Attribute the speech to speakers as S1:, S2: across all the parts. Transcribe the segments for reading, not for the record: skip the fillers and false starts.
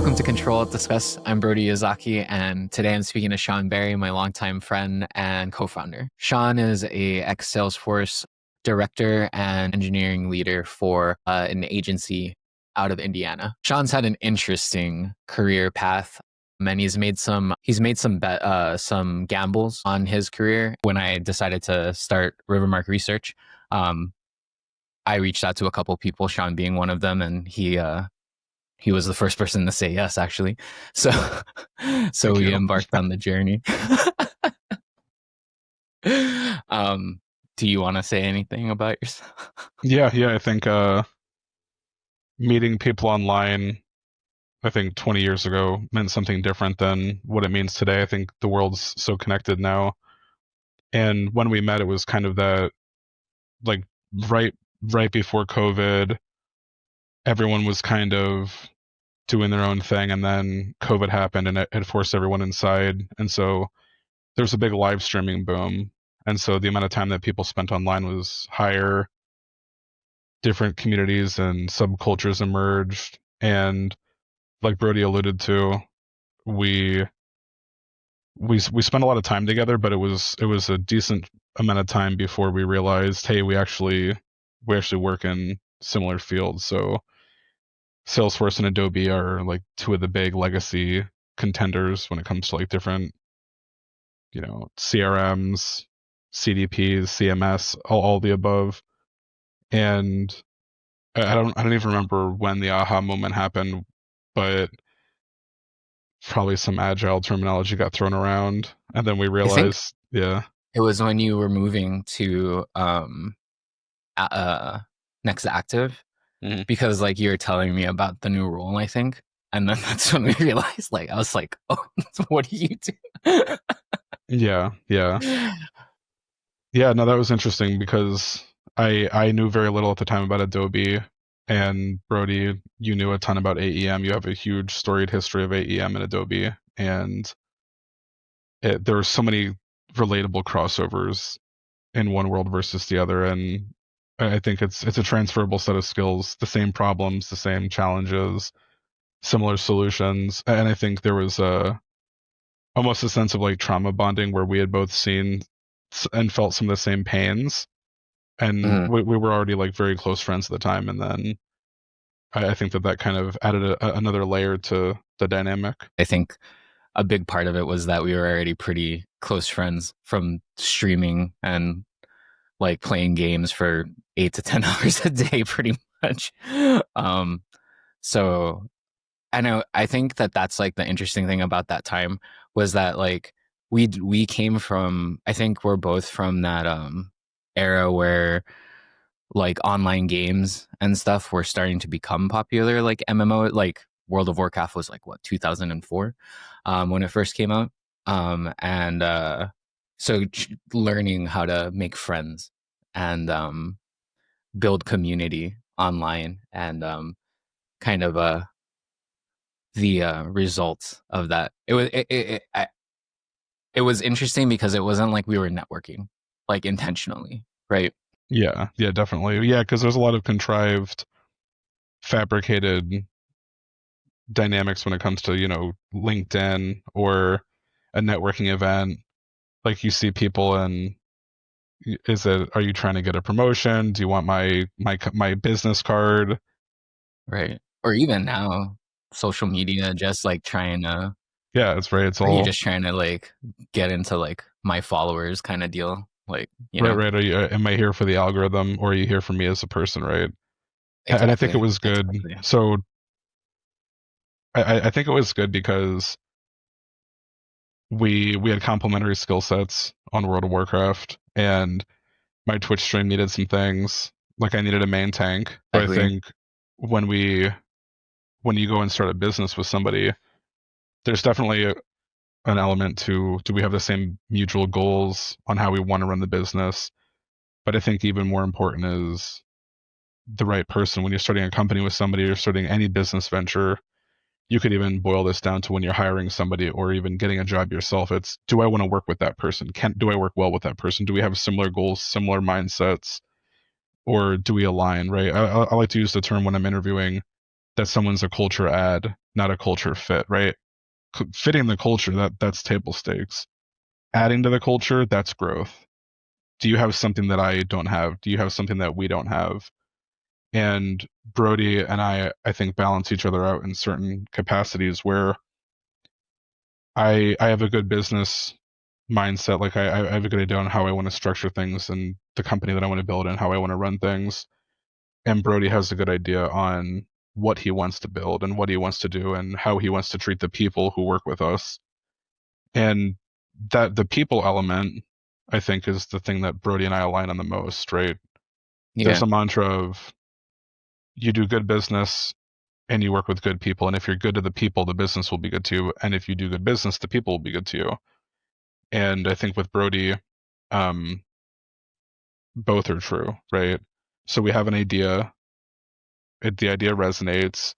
S1: Welcome to Ctrl+Alt+Discuss. I'm Brodie Yazaki, and today I'm speaking to Shaun Barry, my longtime friend and co-founder. Shaun is a ex-Salesforce director and engineering leader for an agency out of Indiana. Shaun's had an interesting career path, and he's made some gambles on his career. When I decided to start Rivermark Research, I reached out to a couple people, Shaun being one of them, and he was the first person to say yes, actually. So we embarked on the journey. Do you want to say anything about yourself?
S2: Yeah, I think meeting people online, I think 20 years ago meant something different than what it means today. I think the world's so connected now. And when we met, it was kind of that, like, right before COVID, everyone was kind of doing their own thing, and then COVID happened and it had forced everyone inside. And so there's a big live streaming boom. And so the amount of time that people spent online was higher. Different communities and subcultures emerged, and like Brodie alluded to, we spent a lot of time together, but it was a decent amount of time before we realized, hey, we actually work in similar fields. So Salesforce and Adobe are like two of the big legacy contenders when it comes to like different, CRMs, CDPs, CMS, all the above. And I don't even remember when the aha moment happened, but probably some agile terminology got thrown around, and then we realized, yeah,
S1: it was when you were moving to Next Active, because like you were telling me about the new role, I think, and then that's when we realized, like, I was like, oh, what do you do?
S2: yeah. No, that was interesting because I knew very little at the time about Adobe. And Brodie, you knew a ton about AEM. You have a huge storied history of AEM and Adobe, and there are so many relatable crossovers in one world versus the other. And I think it's a transferable set of skills, the same problems, the same challenges, similar solutions. And I think there was almost a sense of like trauma bonding where we had both seen and felt some of the same pains. And we were already like very close friends at the time. And then I think that kind of added another layer to the dynamic.
S1: I think a big part of it was that we were already pretty close friends from streaming and like playing games for 8 to 10 hours a day, pretty much. So I think that that's like the interesting thing about that time was that like we came from, I think we're both from that era where like online games and stuff were starting to become popular, like MMO, like World of Warcraft was like what, 2004 when it first came out. So learning how to make friends and build community online, and kind of the results of that. It was interesting because it wasn't like we were networking like intentionally, right?
S2: Yeah, definitely. Yeah, because there's a lot of contrived, fabricated dynamics when it comes to, LinkedIn or a networking event. Like you see people and are you trying to get a promotion? Do you want my business card?
S1: Right. Or even now, social media, just like trying to,
S2: yeah, it's right. It's
S1: are
S2: all,
S1: you just trying to like get into like my followers kind of deal? Like,
S2: right. Am I here for the algorithm, or are you here for me as a person? Right.
S1: Exactly.
S2: And I think it was good.
S1: Exactly.
S2: So I think it was good because we had complementary skill sets on World of Warcraft, and my Twitch stream needed some things. Like I needed a main tank. But I think when you go and start a business with somebody, there's definitely an element to, do we have the same mutual goals on how we want to run the business? But I think even more important is the right person. When you're starting a company with somebody, you're starting any business venture, you could even boil this down to when you're hiring somebody or even getting a job yourself. It's, do I want to work with that person? Do I work well with that person? Do we have similar goals, similar mindsets, or do we align, right? I like to use the term when I'm interviewing, that someone's a culture add, not a culture fit, right? Fitting the culture, that's table stakes. Adding to the culture, that's growth. Do you have something that I don't have? Do you have something that we don't have? And Brodie and I think, balance each other out in certain capacities where I have a good business mindset. Like I have a good idea on how I want to structure things and the company that I want to build and how I want to run things. And Brodie has a good idea on what he wants to build and what he wants to do and how he wants to treat the people who work with us. And that the people element, I think, is the thing that Brodie and I align on the most, right? There's
S1: Yeah.
S2: a mantra of you do good business and you work with good people. And if you're good to the people, the business will be good to you. And if you do good business, the people will be good to you. And I think with Brodie, um, both are true, right? So we have an idea. The idea resonates.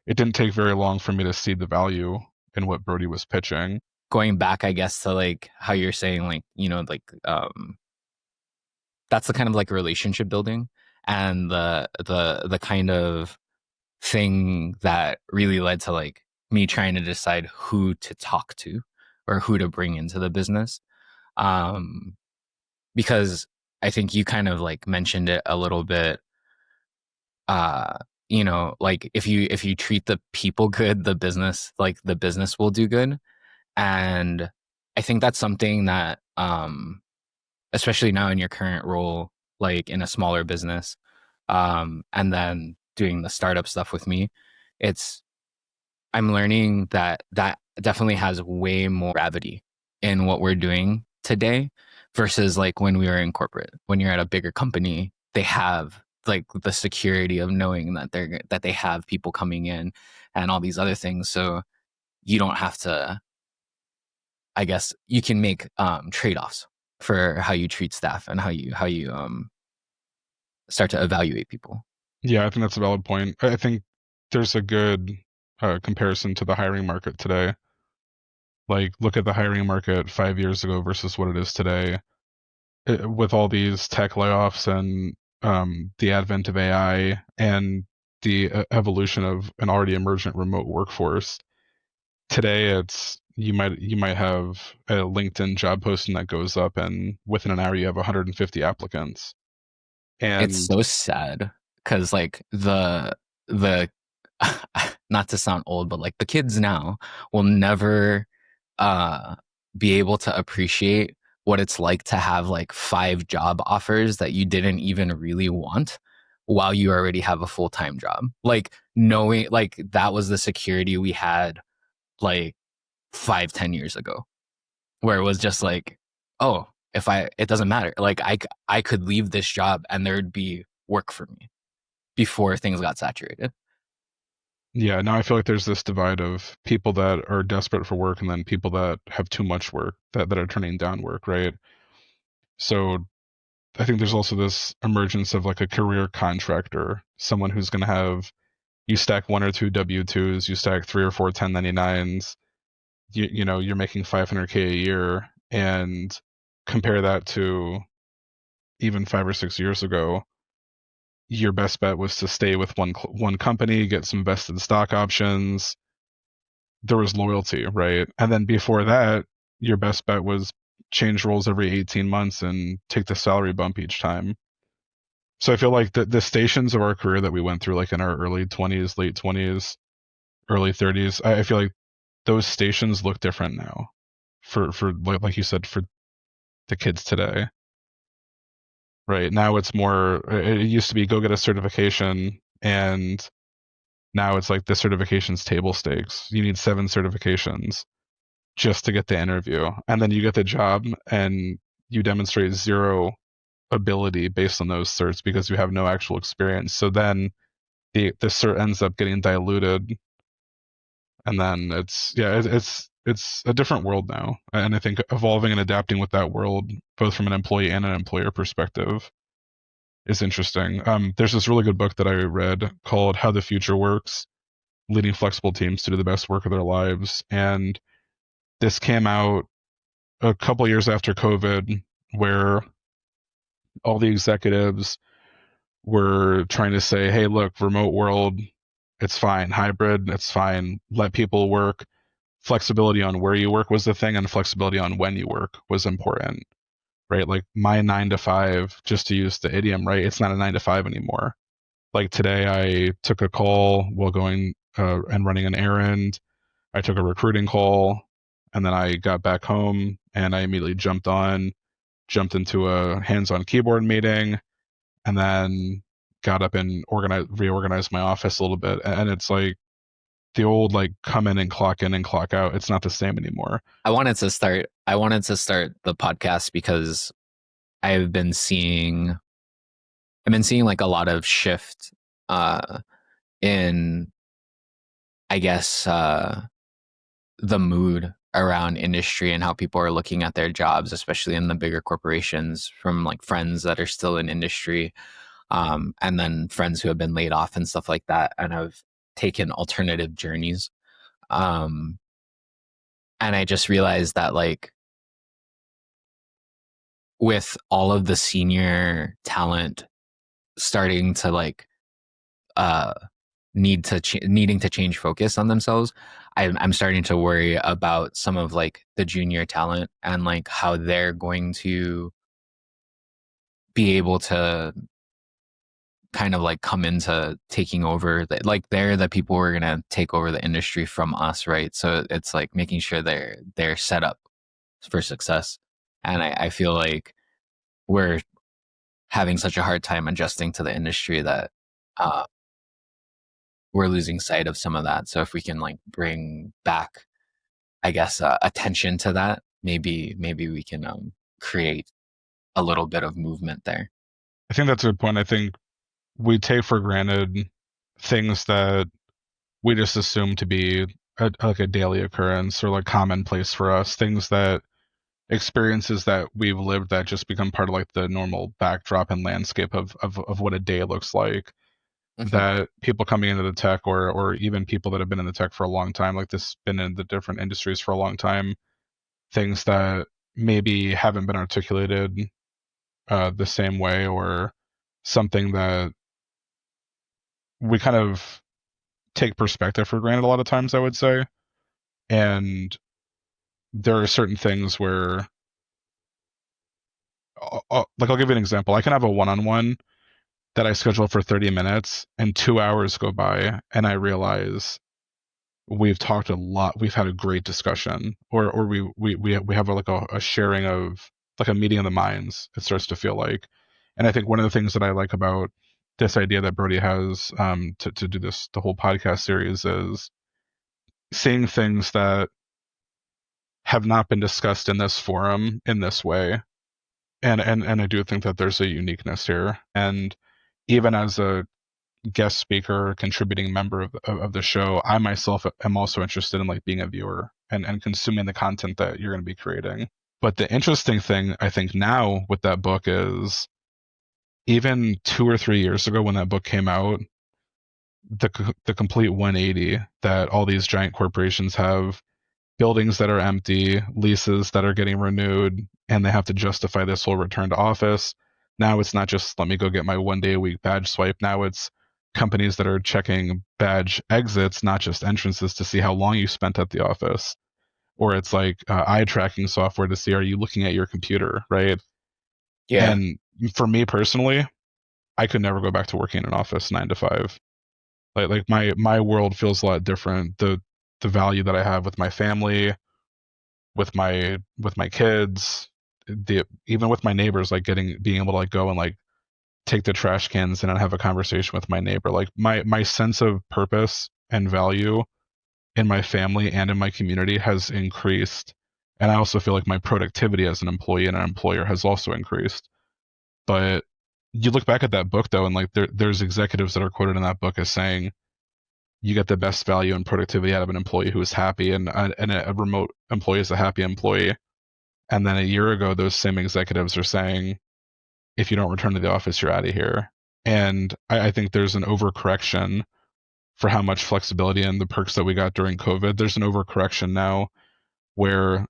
S2: It didn't take very long for me to see the value in what Brodie was pitching.
S1: Going back, I guess, to like how you're saying, like, that's the kind of like relationship building and the kind of thing that really led to like me trying to decide who to talk to or who to bring into the business. Um, because I think you kind of like mentioned it a little bit. Uh, like if you treat the people good, the business will do good. And I think that's something that especially now in your current role, like in a smaller business, and then doing the startup stuff with me, it's I'm learning that that definitely has way more gravity in what we're doing today versus like when we were in corporate. When you're at a bigger company, they have like the security of knowing that they have people coming in and all these other things. So you don't have to, I guess you can make trade-offs for how you treat staff and how you start to evaluate people.
S2: Yeah, I think that's a valid point. I think there's a good comparison to the hiring market today. Like, look at the hiring market 5 years ago versus what it is today. With all these tech layoffs and the advent of AI and the evolution of an already emergent remote workforce, today it's you might have a LinkedIn job posting that goes up, and within an hour you have 150 applicants.
S1: It's
S2: And
S1: so sad because like the not to sound old, but like the kids now will never uh be able to appreciate what it's like to have like five job offers that you didn't even really want while you already have a full-time job. Like knowing like that was the security we had like 5, 10 years ago, where it was just like, oh, it doesn't matter. Like I could leave this job and there'd be work for me before things got saturated.
S2: yeah, now I feel like there's this divide of people that are desperate for work and then people that have too much work that are turning down work, right? So I think there's also this emergence of like a career contractor, someone who's going to have you stack one or two W-2s, you stack three or four 1099s, you're making 500K a year, and compare that to even 5 or 6 years ago, your best bet was to stay with one company, get some vested stock options. There was loyalty, right? And then before that, your best bet was change roles every 18 months and take the salary bump each time. So I feel like the stations of our career that we went through, like in our early 20s, late 20s, early 30s, I feel like those stations look different now for like you said, for the kids today. Right now it's more, it used to be go get a certification, and now it's like the certification's table stakes. You need 7 certifications just to get the interview. And then you get the job and you demonstrate zero ability based on those certs because you have no actual experience. So then the cert ends up getting diluted, and then it's a different world now. And I think evolving and adapting with that world, both from an employee and an employer perspective, is interesting. There's this really good book that I read called How the Future Works, Leading Flexible Teams to Do the Best Work of Their Lives. And this came out a couple years after COVID, where all the executives were trying to say, hey, look, remote world, it's fine. Hybrid, it's fine. Let people work. Flexibility on where you work was the thing, and flexibility on when you work was important, right? Like my 9 to 5, just to use the idiom, right? It's not a 9 to 5 anymore. Like today, I took a call while going and running an errand. I took a recruiting call, and then I got back home and I immediately jumped into a hands-on keyboard meeting, and then got up and reorganized my office a little bit. And it's like the old like come in and clock out. It's not the same anymore.
S1: I wanted to start the podcast because I've been seeing I've been seeing like a lot of shift uh in, I guess, the mood around industry and how people are looking at their jobs, especially in the bigger corporations, from like friends that are still in industry, and then friends who have been laid off and stuff like that and have taken alternative journeys. Um, and I just realized that like with all of the senior talent starting to like uh needing to change focus on themselves, I'm starting to worry about some of like the junior talent and like how they're going to be able to kind of like come into taking over like they're the people who are going to take over the industry from us, right? So it's like making sure they're set up for success. And I feel like we're having such a hard time adjusting to the industry that uh, we're losing sight of some of that. So if we can like bring back, I guess, attention to that, maybe we can create a little bit of movement there.
S2: I think that's a good point. I think we take for granted things that we just assume to be like a daily occurrence or like commonplace for us, things that experiences that we've lived that just become part of like the normal backdrop and landscape of what a day looks like.
S1: Hmm.
S2: That people coming into the tech or even people that have been in the tech for a long time, like this, been in the different industries for a long time, things that maybe haven't been articulated the same way, or something that we kind of take perspective for granted a lot of times, I would say. And there are certain things where, like, I'll give you an example. I can have a one-on-one that I schedule for 30 minutes, and 2 hours go by, and I realize we've talked a lot. We've had a great discussion, or we have like a sharing of like a meeting of the minds. It starts to feel like, and I think one of the things that I like about this idea that Brodie has to do this the whole podcast series is seeing things that have not been discussed in this forum in this way. And I do think that there's a uniqueness here. And even as a guest speaker, contributing member of the show, I myself am also interested in like being a viewer and consuming the content that you're going to be creating. But the interesting thing I think now with that book is, even 2 or 3 years ago when that book came out, the complete 180 that all these giant corporations have, buildings that are empty, leases that are getting renewed, and they have to justify this whole return to office. Now it's not just let me go get my 1 day a week badge swipe. Now it's companies that are checking badge exits, not just entrances, to see how long you spent at the office. Or it's like eye tracking software to see, are you looking at your computer, right?
S1: Yeah.
S2: And for me personally, I could never go back to working in an office 9 to 5. Like my world feels a lot different. The value that I have with my family, with my kids, the even with my neighbors, like being able to like go and like take the trash cans in and have a conversation with my neighbor. Like my sense of purpose and value in my family and in my community has increased. And I also feel like my productivity as an employee and an employer has also increased. But you look back at that book though, and like there's executives that are quoted in that book as saying you get the best value and productivity out of an employee who is happy, and a remote employee is a happy employee. And then a year ago, those same executives are saying, if you don't return to the office, you're out of here. And I think there's an overcorrection for how much flexibility and the perks that we got during COVID. There's an overcorrection now where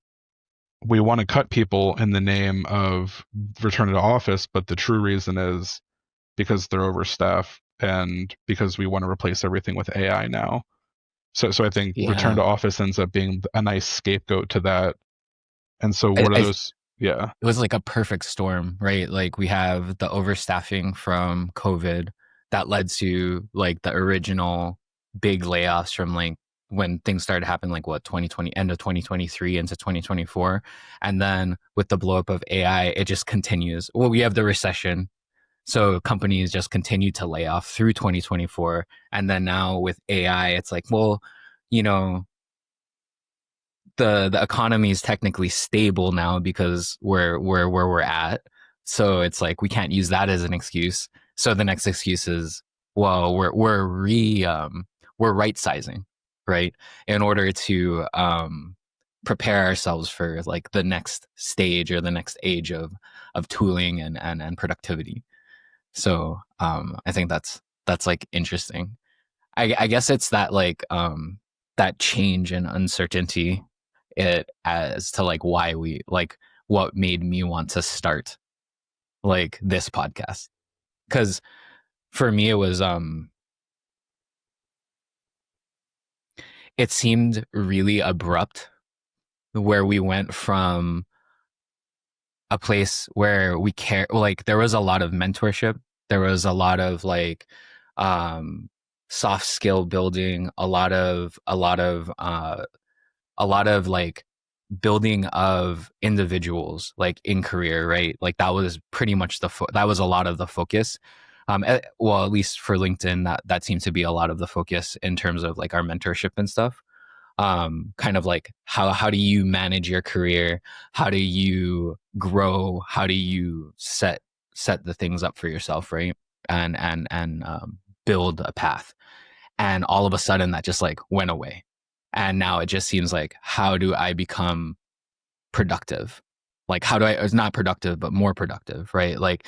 S2: we want to cut people in the name of return to office, but the true reason is because they're overstaffed. and because we want to replace everything with AI now. So I think return
S1: Yeah.
S2: to office ends up being a nice scapegoat to that. And so what are
S1: I
S2: those? Yeah.
S1: it was like a perfect storm, right? Like we have the overstaffing from COVID that led to like the original big layoffs from like when things started happening, like what 2020, end of 2023 into 2024. And then with the blow up of AI, it just continues. Well, we have the recession. So companies just continue to lay off through 2024. And then now with AI, it's like, well, you know, the economy is technically stable now because we're where we're at. So it's like we can't use that as an excuse. So the next excuse is, well, we're right sizing, right, in order to prepare ourselves for like the next stage or the next age of tooling and productivity. So I think that's like interesting. I guess it's that like that change and uncertainty it as to like why we like what made me want to start like this podcast. Because for me it was it seemed really abrupt where we went from a place where we care like there was a lot of mentorship, there was a lot of like um soft skill building, a lot of like building of individuals like in career, right? Like that was pretty much that was a lot of the focus. Well, at least for LinkedIn, that seems to be a lot of the focus in terms of like our mentorship and stuff. Kind of like how do you manage your career? How do you grow? How do you set the things up for yourself, right? And build a path. And all of a sudden, that just like went away. And now it just seems like how do I become productive? Like how do I it's not productive but more productive, right? Like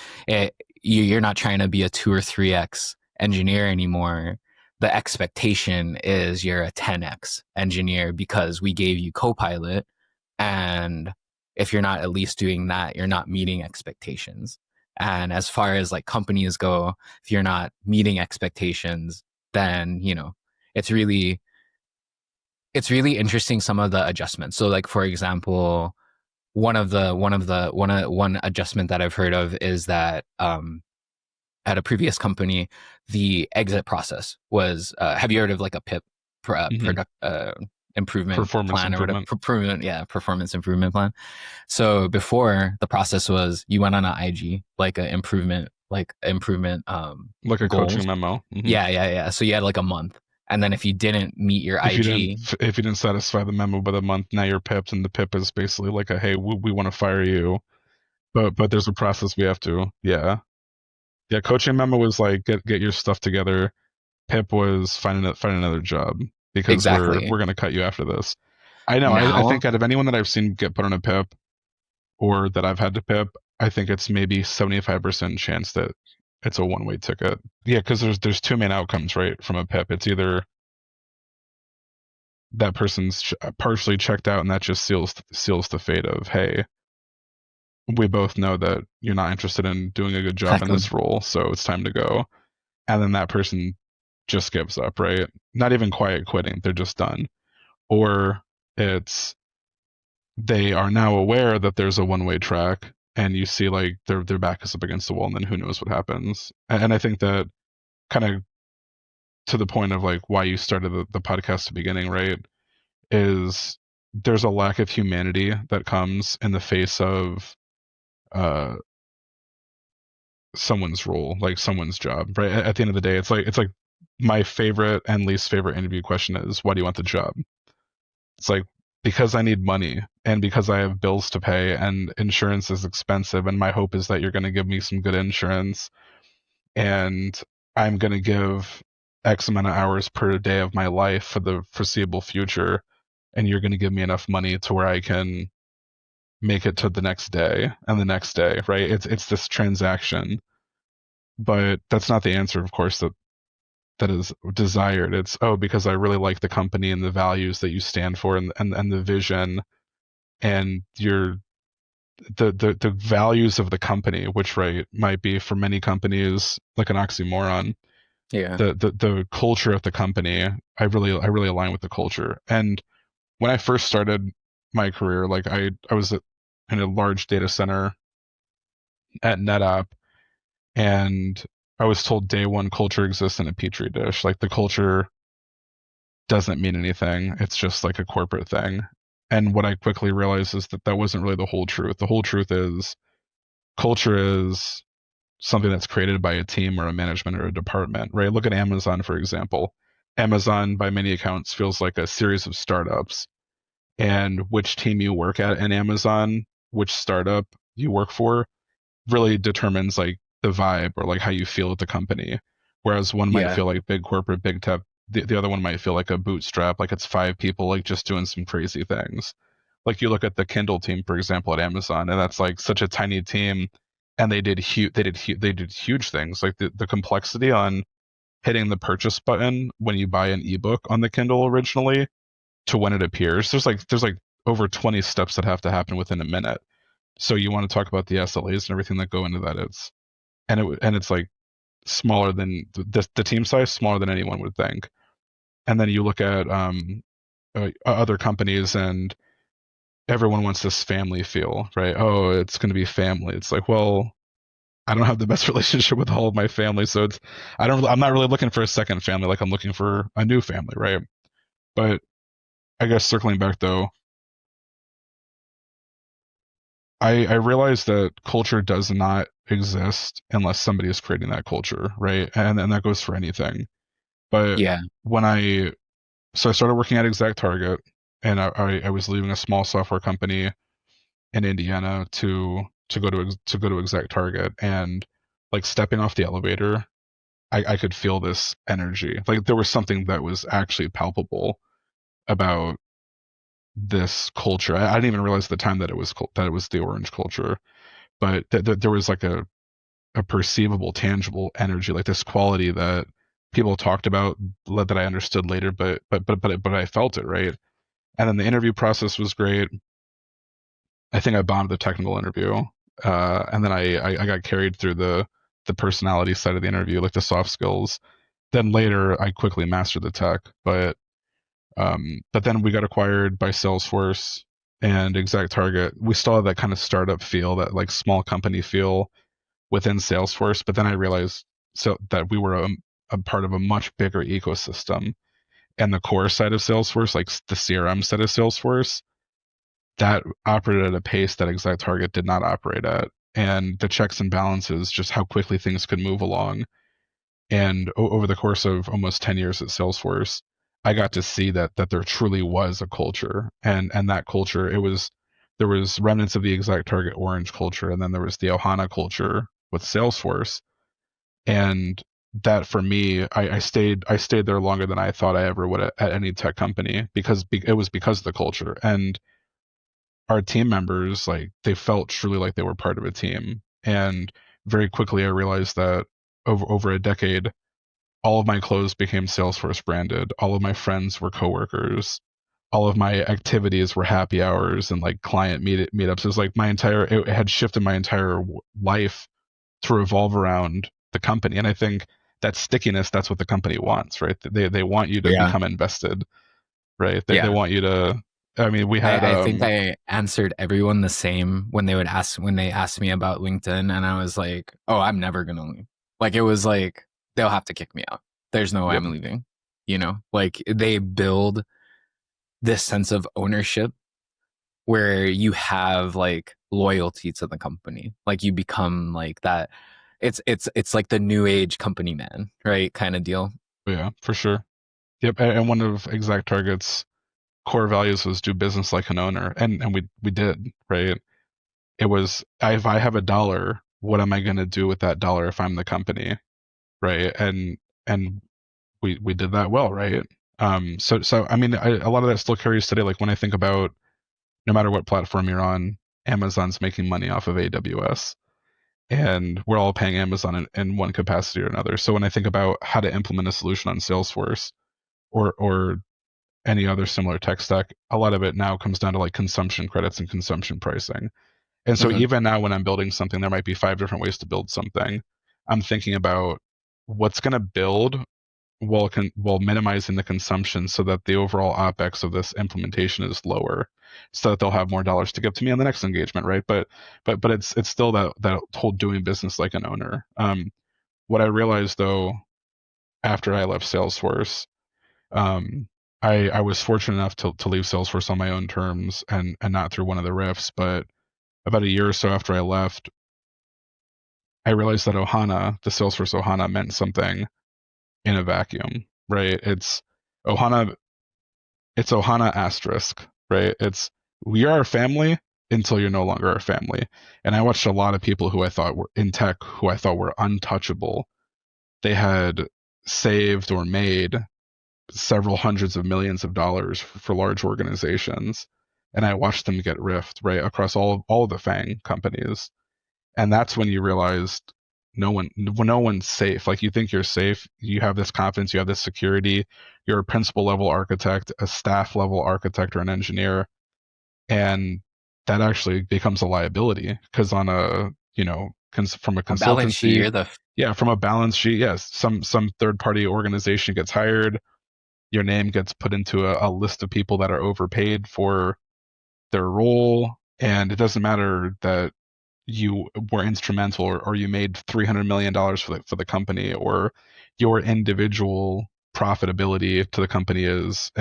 S1: you're not trying to be a 2 or 3x engineer anymore. The expectation is you're a 10x engineer because we gave you Copilot, and if you're not at least doing that, you're not meeting expectations. And as far as like companies go, if you're not meeting expectations, then it's really it's really interesting some of the adjustments. So like for example, one adjustment that I've heard of is that at a previous company, the exit process was have you heard of like a PIP
S2: Mm-hmm.
S1: product improvement
S2: Performance
S1: plan or whatever
S2: improvement.
S1: performance improvement plan. So before the process was you went on an IG like a improvement
S2: Like a coaching
S1: goals.
S2: memo. Mm-hmm.
S1: Yeah. So you had like a month. And then if you didn't meet your IG,
S2: If you didn't satisfy the memo by the month, now you're pipped, and the pip is basically like a hey, we want to fire you, but there's a process we have to. Yeah. Coaching memo was like get your stuff together. Pip was find another job because
S1: exactly.
S2: we're gonna cut you after this. I know. I
S1: Now,
S2: think out of anyone that I've seen get put on a pip or that I've had to pip, I think it's maybe 75% chance that it's a one way ticket. Yeah, because there's two main outcomes, right, from a pip. It's either that person's partially checked out, and that just seals the fate of hey, we both know that you're not interested in doing a good job in
S1: exactly.
S2: this role, so it's time to go. And then that person just gives up, right? Not even quiet quitting; they're just done. Or it's they are now aware that there's a one way track, and you see like their back is up against the wall, and then who knows what happens. And I think that kind of to the point of like why you started the podcast at the beginning, right? Is there's a lack of humanity that comes in the face of uh someone's role, like someone's job, right? At the end of the day, it's like my favorite and least favorite interview question is why do you want the job? It's like because I need money and because I have bills to pay and insurance is expensive and my hope is that you're going to give me some good insurance and I'm going to give X amount of hours per day of my life for the foreseeable future and you're going to give me enough money to where I can make it to the next day and the next day, right? It's this transaction, but that's not the answer, of course, that is desired. It's because I really like the company and the values that you stand for and the vision and your the values of the company, which right might be for many companies like an oxymoron.
S1: Yeah.
S2: The culture of the company, I really align with the culture. And when I first started my career, like I was in a large data center at NetApp, and I was told day one culture exists in a petri dish. Like the culture doesn't mean anything. It's just like a corporate thing. And what I quickly realized is that that wasn't really the whole truth. The whole truth is culture is something that's created by a team or a management or a department, right? Look at Amazon, for example. Amazon, by many accounts, feels like a series of startups. And which team you work at in Amazon, which startup you work for, really determines like the vibe or like how you feel at the company. Whereas one might
S1: Yeah.
S2: feel like big corporate, big tech. The other one might feel like a bootstrap, like it's five people like just doing some crazy things. Like you look at the Kindle team, for example, at Amazon, and that's like such a tiny team, and they did huge things. Like the complexity on hitting the purchase button when you buy an ebook on the Kindle originally to when it appears. There's like over 20 steps that have to happen within a minute. So you want to talk about the SLAs and everything that go into that. It's like smaller than the team size, smaller than anyone would think. And then you look at other companies, and everyone wants this family feel, right? Oh, it's going to be family. It's like, well, I don't have the best relationship with all of my family, so I'm not really looking for a second family. Like I'm looking for a new family, right? But I guess circling back though, I realize that culture does not exist unless somebody is creating that culture, right? And that goes for anything. But
S1: Yeah.
S2: when I started working at Exact Target, and I was leaving a small software company in Indiana to go to Exact Target, and like stepping off the elevator, I could feel this energy. Like there was something that was actually palpable about this culture. I didn't even realize at the time that it was the orange culture, but there was like a perceivable, tangible energy, like this quality that people talked about that I understood later, but I felt it, right. And then the interview process was great. I think I bombed the technical interview, and then I got carried through the personality side of the interview, like the soft skills. Then later, I quickly mastered the tech, but then we got acquired by Salesforce and Exact Target. We still had that kind of startup feel, that like small company feel within Salesforce. But then I realized that we were a part of a much bigger ecosystem. And the core side of Salesforce, like the CRM side of Salesforce, that operated at a pace that Exact Target did not operate at. And the checks and balances, just how quickly things could move along. And over the course of almost 10 years at Salesforce, I got to see that there truly was a culture. And that culture, there was remnants of the Exact Target orange culture, and then there was the Ohana culture with Salesforce. And that for me, I stayed there longer than I thought I ever would at any tech company, because it was because of the culture. And our team members, like they felt truly like they were part of a team. And very quickly I realized that over a decade, all of my clothes became Salesforce branded. All of my friends were coworkers. All of my activities were happy hours and like client meetups. It was like it had shifted my entire life to revolve around the company. And I think that stickiness, that's what the company wants, right? They want you to
S1: Yeah.
S2: become invested, right? They
S1: Yeah.
S2: want you to. I mean, we had
S1: I think I answered everyone the same when they asked me about LinkedIn, and I was like, "Oh, I'm never gonna leave." Like it was like they'll have to kick me out. There's no way
S2: yep,
S1: I'm leaving. You know, like they build this sense of ownership where you have like loyalty to the company. Like you become like that. It's like the new age company man, right? Kind of deal.
S2: yeah, for sure. Yep, and one of Exact Target's core values was do business like an owner, and we did, right? It was, if I have a dollar, what am I going to do with that dollar if I'm the company, right? And we did that well, right? So I mean, a lot of that still carries today. Like when I think about, no matter what platform you're on, Amazon's making money off of AWS, and we're all paying Amazon in one capacity or another. So when I think about how to implement a solution on Salesforce or any other similar tech stack, a lot of it now comes down to like consumption credits and consumption pricing. And so
S1: Hmm.
S2: even now when I'm building something, there might be five different ways to build something. I'm thinking about what's going to build while minimizing the consumption so that the overall OpEx of this implementation is lower, so that they'll have more dollars to give to me on the next engagement, right? But it's still that whole doing business like an owner. What I realized though after I left Salesforce, um, I was fortunate enough to leave Salesforce on my own terms and not through one of the rifts, but about a year or so after I left, I realized that Ohana, the Salesforce Ohana, meant something in a vacuum, right? Ohana, it's Ohana asterisk, right? It's we are a family until you're no longer a family. And I watched a lot of people who I thought were in tech, who I thought were untouchable. They had saved or made several hundreds of millions of dollars for large organizations. And I watched them get riffed, right, across all of the FANG companies. And that's when you realized no one's safe. Like, you think you're safe, you have this confidence, you have this security, you're a principal level architect, a staff level architect, or an engineer, and that actually becomes a liability, because on a, from a
S1: A balance sheet,
S2: consultancy,
S1: you're the
S2: yeah, from a balance sheet, yes, some third party organization gets hired, your name gets put into a list of people that are overpaid for their role, and it doesn't matter that you were instrumental, or you made $300 million for the company, or your individual profitability to the company is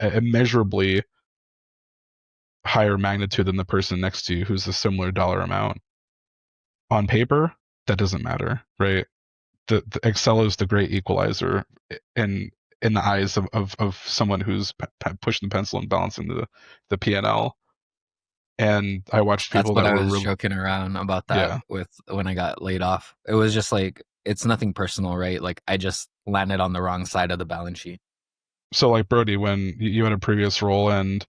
S2: immeasurably higher magnitude than the person next to you who's a similar dollar amount. On paper, that doesn't matter, right? The Excel is the great equalizer in in the eyes of someone who's pushing the pencil and balancing the P&L. And I watched
S1: That's
S2: people
S1: what
S2: that
S1: I
S2: were
S1: was
S2: really,
S1: joking around about that
S2: yeah.
S1: with when I got laid off. It was just like it's nothing personal, right? Like I just landed on the wrong side of the balance sheet.
S2: So like Brodie, when you had a previous role and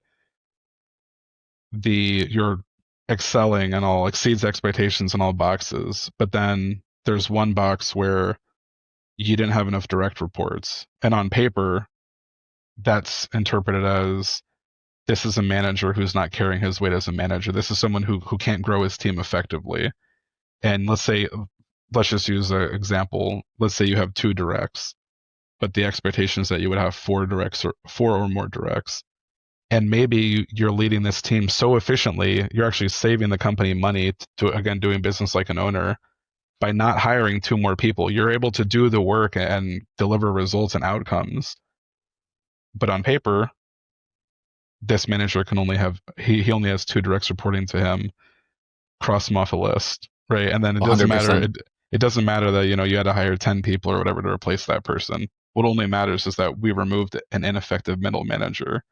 S2: you're excelling and all exceeds expectations in all boxes, but then there's one box where you didn't have enough direct reports, and on paper that's interpreted as this is a manager who's not carrying his weight as a manager. This is someone who can't grow his team effectively. And let's just use an example. Let's say you have two directs, but the expectation is that you would have four or more directs. And maybe you're leading this team so efficiently, you're actually saving the company money to, again, doing business like an owner by not hiring two more people. You're able to do the work and deliver results and outcomes. But on paper, this manager can only have he only has two directs reporting to him. Cross them off a list, right? And then it doesn't matter.
S1: 100%.
S2: It doesn't matter that you had to hire 10 people or whatever to replace that person. What only matters is that we removed an ineffective middle manager.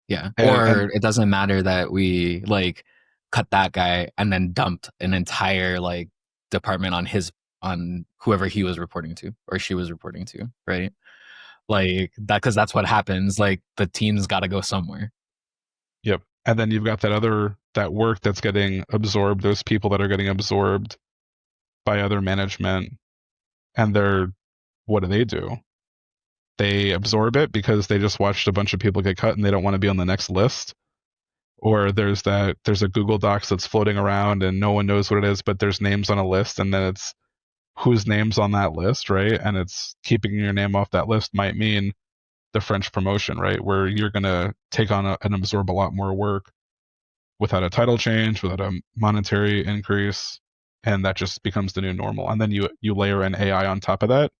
S1: Yeah.
S2: And
S1: Or it doesn't matter that we like cut that guy and then dumped an entire like department on whoever he was reporting to or she was reporting to, right? Like that because that's what happens. Like the team's got to go somewhere.
S2: yep. And then you've got that work that's getting absorbed. Those people that are getting absorbed by other management, and what do? They absorb it because they just watched a bunch of people get cut and they don't want to be on the next list. Or there's a Google Docs that's floating around and no one knows what it is, but there's names on a list, and then it's whose name's on that list, right? And it's keeping your name off that list might mean the French promotion, right? Where you're going to take on and absorb a lot more work without a title change, without a monetary increase, and that just becomes the new normal. And then you layer in AI on top of that.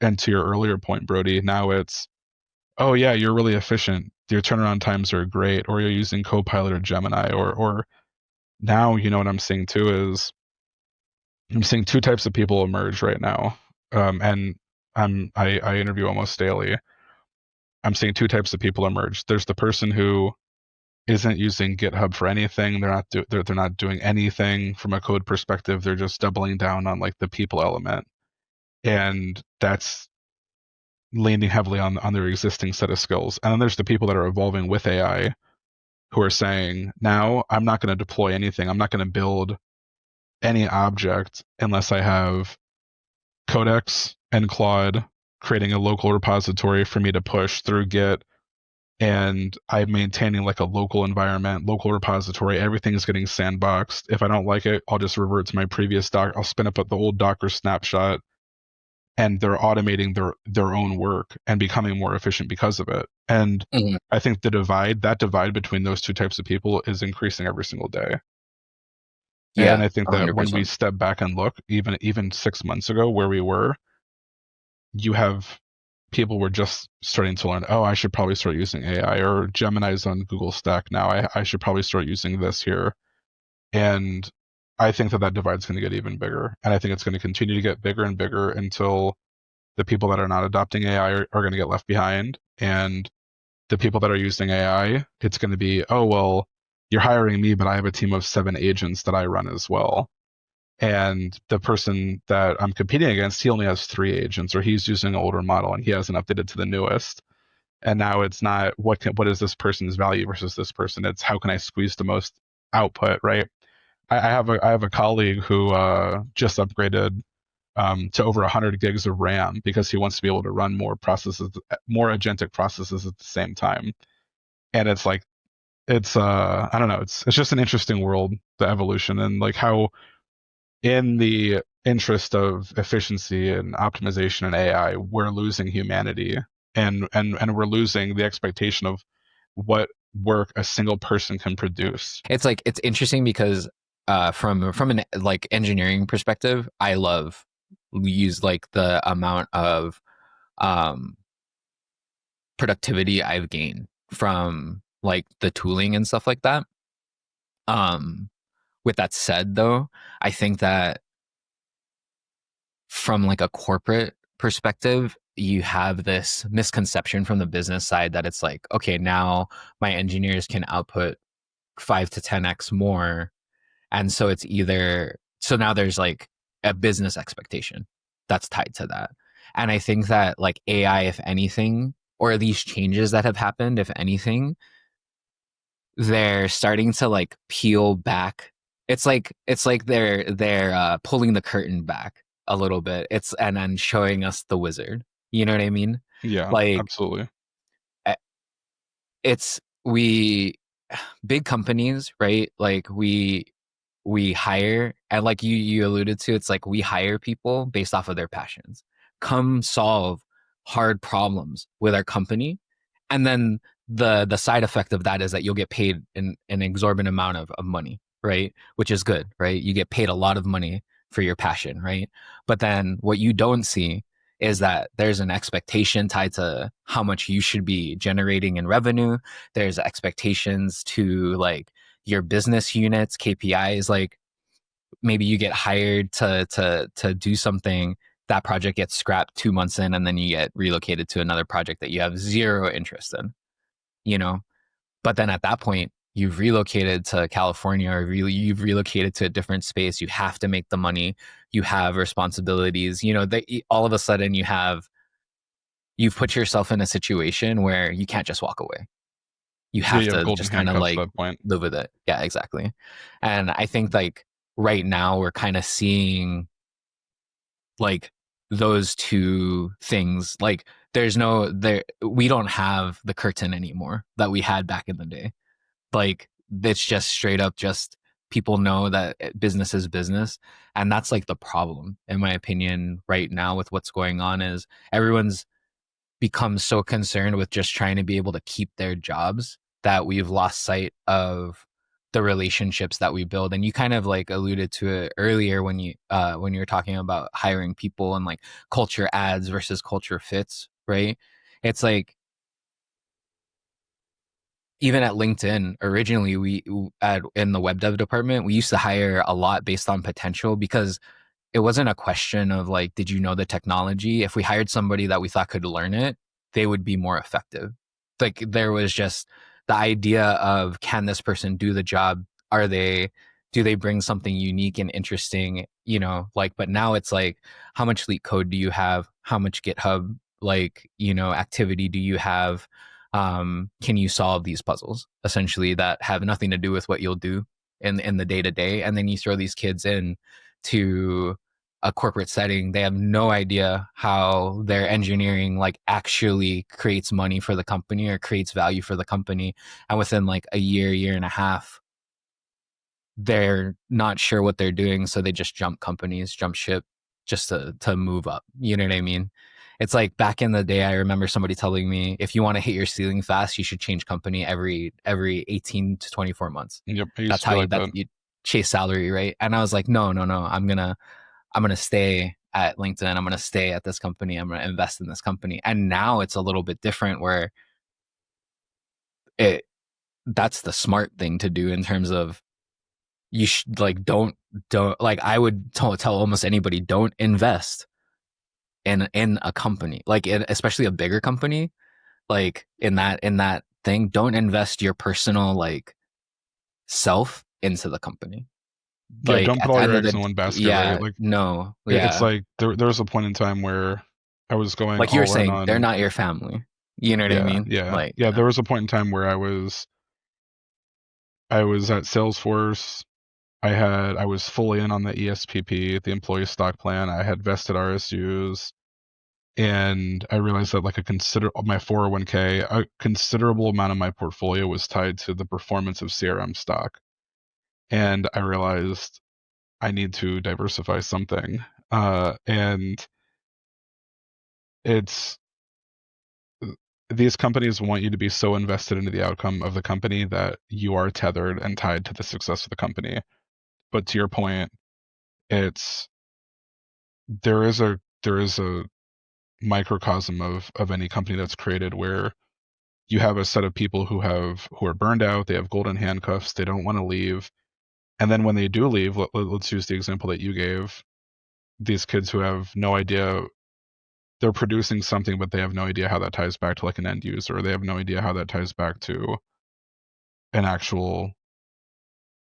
S2: And to your earlier point, Brodie, now it's, oh yeah, you're really efficient. Your turnaround times are great, or you're using Copilot or Gemini, or now what I'm seeing too is I'm seeing two types of people emerge right now. And I interview almost daily. I'm seeing two types of people emerge. There's the person who isn't using GitHub for anything. They're not doing anything from a code perspective. They're just doubling down on like the people element, and that's leaning heavily on their existing set of skills. And then there's the people that are evolving with AI, who are saying, now I'm not going to deploy anything. I'm not going to build any object unless I have Codex and Claude creating a local repository for me to push through Git, and I'm maintaining like a local environment, local repository. Everything's getting sandboxed. If I don't like it, I'll just revert to my previous doc. I'll spin up the old Docker snapshot and they're automating their own work and becoming more efficient because of it. And
S1: Mhm.
S2: I think that divide between those two types of people is increasing every single day. And
S1: Yeah,
S2: I think that when we
S1: 100%.
S2: step back and look, even 6 months ago where we were, you have people were just starting to learn, oh, I should probably start using AI, or Gemini's on Google Stack now. I should probably start using this here. And I think that that divide's going to get even bigger. And I think it's going to continue to get bigger and bigger until the people that are not adopting AI are going to get left behind. And the people that are using AI, it's going to be, oh, well, you're hiring me, but I have a team of 7 agents that I run as well. And the person that I'm competing against, he only has 3 agents, or he's using an older model and he hasn't updated to the newest. And now it's not what is this person's value versus this person. It's how can I squeeze the most output, right? I have a colleague who just upgraded to over 100 gigs of RAM because he wants to be able to run more processes, more agentic processes at the same time. And it's like I don't know, it's just an interesting world, the evolution, and like how in the interest of efficiency and optimization and AI, we're losing humanity, and we're losing the expectation of what work a single person can produce.
S1: It's like it's interesting because from an like engineering perspective, I love use like the amount of um productivity I've gained from like the tooling and stuff like that. Um with that said though, I think that from like a corporate perspective, you have this misconception from the business side that it's like, okay, now my engineers can output 5 to 10x more. And so it's either, so now there's like a business expectation that's tied to that. And I think that like AI, if anything, or these changes that have happened, if anything, they're starting to like peel back. It's like they're pulling the curtain back a little bit. It's and then showing us the wizard. You know what I mean?
S2: Yeah,
S1: Like
S2: absolutely.
S1: eh, it's we big companies, right? Like we hire, and like you alluded to, it's like we hire people based off of their passions. Come solve hard problems with our company, and then the side effect of that is that you'll get paid an exorbitant amount of money, right? Which is good, right? You get paid a lot of money for your passion, right? But then what you don't see is that there's an expectation tied to how much you should be generating in revenue. There's expectations to like your business units, KPIs, like maybe you get hired to do something, that project gets scrapped 2 months in, and then you get relocated to another project that you have zero interest in, you know? But then at that point, you've relocated to California, or you've relocated to a different space. You have to make the money. You have responsibilities. All of a sudden you've put yourself in a situation where you can't just walk away. You
S2: Yeah,
S1: have
S2: you have
S1: to
S2: golden
S1: just kind of
S2: handcuffs at
S1: like
S2: that point.
S1: live with it. Yeah, exactly. And I think like right now we're kind of seeing like those two things. Like we don't have the curtain anymore that we had back in the day. Like it's just straight up just people know that business is business. And that's like the problem, in my opinion, right now with what's going on is everyone's become so concerned with just trying to be able to keep their jobs that we've lost sight of the relationships that we build. And you kind of like alluded to it earlier when you were talking about hiring people and like culture ads versus culture fits, right? It's like even at LinkedIn, originally in the web dev department, we used to hire a lot based on potential, because it wasn't a question of like, did you know the technology? If we hired somebody that we thought could learn it, they would be more effective. Like there was just the idea of, can this person do the job? Do they bring something unique and interesting? Like, but now it's like, how much leak code do you have? How much GitHub, like, activity do you have? Can you solve these puzzles essentially that have nothing to do with what you'll do in the day to day? And then you throw these kids in to a corporate setting, they have no idea how their engineering like actually creates money for the company or creates value for the company. And within like a year and a half, they're not sure what they're doing. So they just jump companies, jump ship. to move up. You know what I mean? It's like back in the day, I remember somebody telling me, if you want to hit your ceiling fast, you should change company every 18 to 24 months.
S2: Yep, I used
S1: That's
S2: to be
S1: how
S2: like that.
S1: you chase salary, right? And I was like, no, no, no. I'm gonna stay at LinkedIn. I'm gonna stay at this company. I'm gonna invest in this company. And now it's a little bit different where it that's the smart thing to do in terms of you should like don't like I would tell almost anybody don't invest in a company like especially a bigger company like in that thing don't invest your personal like self into the company
S2: Yeah,
S1: like
S2: don't put
S1: at the
S2: all your
S1: end of
S2: eggs
S1: the
S2: in one basket, right?
S1: yeah
S2: Like
S1: no
S2: it's
S1: yeah
S2: like there was a point in time where I was going
S1: like you were
S2: all in
S1: saying they're
S2: on.
S1: not your family, you know what I
S2: Yeah,
S1: mean,
S2: yeah,
S1: like
S2: yeah. There was a point in time where I was at Salesforce. I was fully in on the ESPP, the employee stock plan. I had vested RSUs, and I realized that like my 401k, a considerable amount of my portfolio was tied to the performance of CRM stock. And I realized I need to diversify something. And it's these companies want you to be so invested into the outcome of the company that you are tethered and tied to the success of the company. But to your point, it's there is a microcosm of any company that's created where you have a set of people who are burned out, they have golden handcuffs, they don't want to leave. And then when they do leave, let's use the example that you gave, these kids who have no idea, they're producing something, but they have no idea how that ties back to like an end user, or they have no idea how that ties back to an actual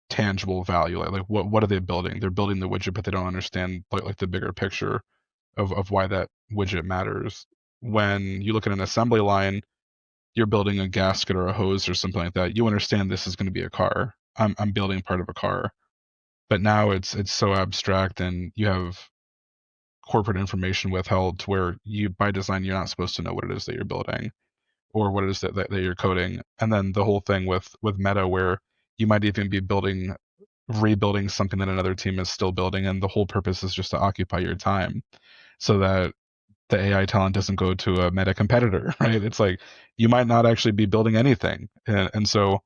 S2: tangible value. Like what are they building? They're building the widget, but they don't understand like the bigger picture of why that widget matters. When you look at an assembly line, you're building a gasket or a hose or something like that. You understand this is going to be a car. I'm building part of a car. But now it's so abstract, and you have corporate information withheld to where you by design you're not supposed to know what it is that you're building or what it is that you're coding. And then the whole thing with meta where you might even be rebuilding something that another team is still building, and the whole purpose is just to occupy your time so that the AI talent doesn't go to a meta competitor, right? It's like you might not actually be building anything. And so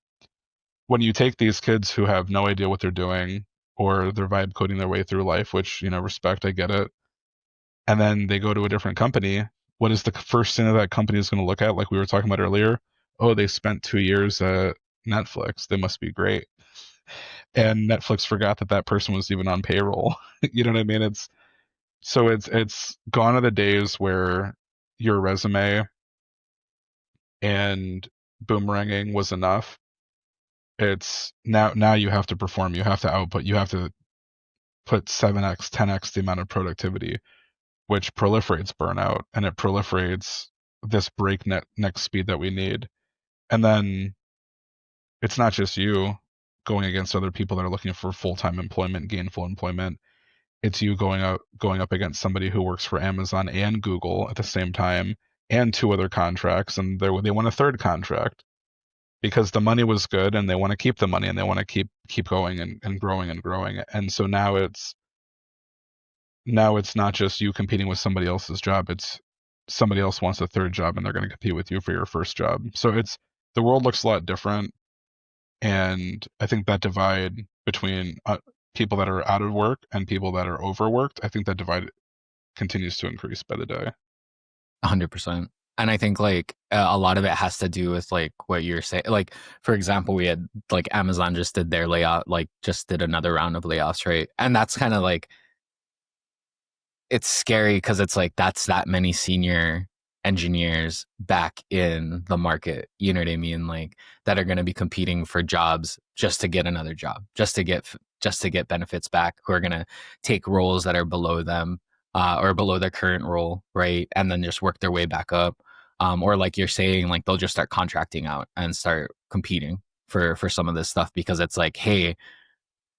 S2: when you take these kids who have no idea what they're doing or they're vibe coding their way through life, which, respect, I get it, and then they go to a different company, what is the first thing that company is going to look at? Like we were talking about earlier, oh, they spent 2 years at Netflix. They must be great. And Netflix forgot that that person was even on payroll. You know what I mean? It's gone are the days where your resume and boomeranging was enough. It's now you have to perform, you have to output, you have to put 7x, 10x the amount of productivity, which proliferates burnout and it proliferates this breakneck speed that we need. And then it's not just you going against other people that are looking for full-time employment, gainful employment. It's you going up against somebody who works for Amazon and Google at the same time and two other contracts, and they want a third contract because the money was good and they want to keep the money and they want to keep going and growing and growing. And so now it's not just you competing with somebody else's job, it's somebody else wants a third job and they're going to compete with you for your first job. So it's the world looks a lot different, and I think that divide between people that are out of work and people that are overworked, I think that divide continues to increase by the day.
S1: 100%. And I think like a lot of it has to do with like what you're saying. Like for example, we had like Amazon just did their layoff, like just did another round of layoffs, right? And that's kind of like it's scary because it's like that's that many senior engineers back in the market. You know what I mean? Like that are going to be competing for jobs just to get another job, just to get benefits back. Who are going to take roles that are below them or below their current role, right? And then just work their way back up. Or like you're saying, like they'll just start contracting out and start competing for some of this stuff because it's like, hey,